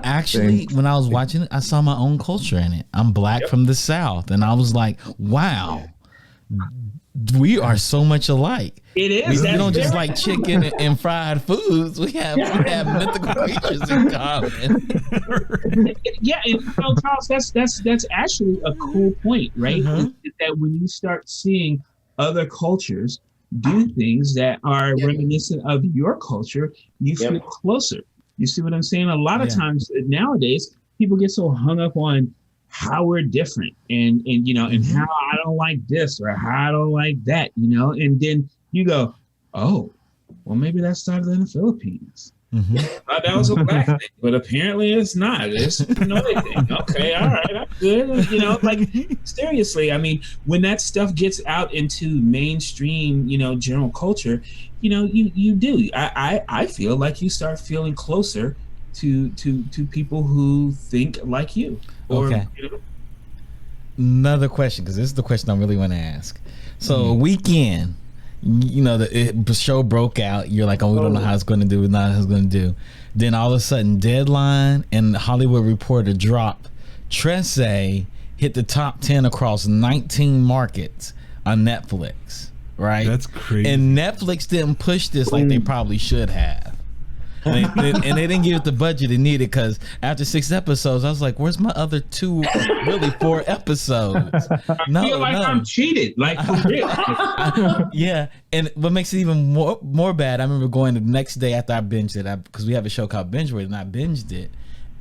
Actually, when I was watching it, I saw my own culture in it. I'm black from the South, and I was like, wow, we are so much alike. It is. We don't just like chicken and fried foods. We have mythical creatures in common. Yeah, and Charles, that's actually a cool point, right? Is that when you start seeing other cultures do things that are reminiscent of your culture, you feel closer. You see what I'm saying? A lot of times nowadays, people get so hung up on how we're different and and how I don't like this or how I don't like that, and then you go, oh, well, maybe that started in the Philippines. That was a black thing, but apparently it's not. It's another thing. Okay, all right, I'm good. Like seriously, I mean, when that stuff gets out into mainstream, general culture, you do. I feel like you start feeling closer to people who think like you. Okay. Another question, because this is the question I really want to ask. So weekend. The show broke out. You're like, oh, we don't know how it's going to do. Not how it's going to do. Then all of a sudden, Deadline and Hollywood Reporter dropped. Trese hit the top 10 across 19 markets on Netflix. Right? That's crazy. And Netflix didn't push this like they probably should have. And they didn't give it the budget it needed, because after 6 episodes, I was like, "Where's my other 4 episodes?" I feel like I'm cheated, like for real. Yeah, and what makes it even more bad, I remember going the next day after I binged it, because we have a show called Binge Worthy, and I binged it,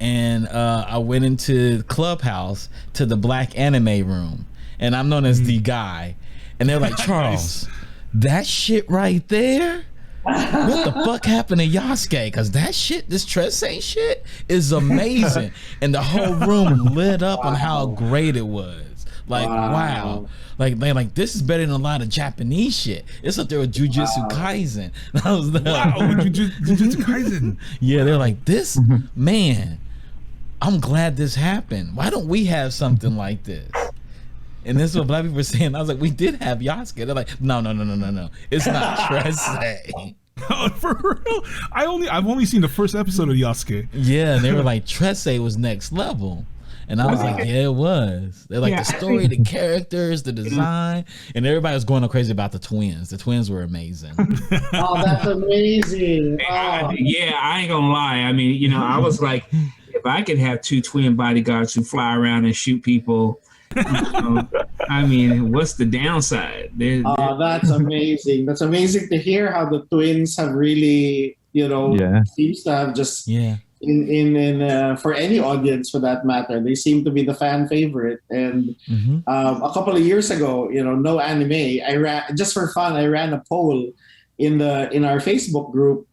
and I went into Clubhouse to the Black Anime Room, and I'm known as the guy, and they're like, "Charles, that shit right there." What the fuck happened to Yasuke? Because that shit, this Trese shit is amazing. And the whole room lit up on how great it was. Like, wow. Like, man, like, this is better than a lot of Japanese shit. It's up there with Jujutsu Kaisen. I was like, Jujutsu Kaisen. Yeah, they're like, this, man, I'm glad this happened. Why don't we have something like this? And this is what black people were saying. I was like, we did have Yasuke. They're like, no. It's not Trese. For real? I've only seen the first episode of Yasuke. Yeah, and they were like, Trese was next level. And I was like, yeah, it was. They're like, the story, the characters, the design, and everybody was going crazy about the twins. The twins were amazing. Oh, that's amazing. I ain't gonna lie. I mean, I was like, if I could have 2 twin bodyguards who fly around and shoot people, I mean, what's the downside? That's amazing. That's amazing to hear how the twins have really, seems to have just in for any audience for that matter, they seem to be the fan favorite. And a couple of years ago, no anime. I ran just for fun. I ran a poll in our Facebook group,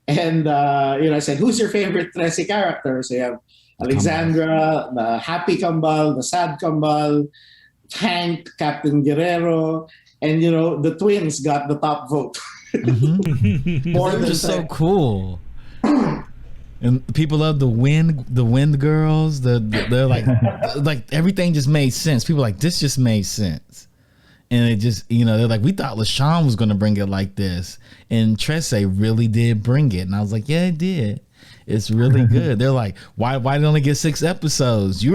and I said, "Who's your favorite Trese character?" So you have Alexandra, the happy Kambal, the sad Kambal, Hank, Captain Guerrero, and the twins got the top vote. More than just so cool. And people love the wind girls. They're like, like everything just made sense. People are like, this just made sense. And it just, they're like, we thought LaShawn was going to bring it like this. And Trese really did bring it. And I was like, yeah, it did. It's really good. They're like, why did it only get 6 episodes? You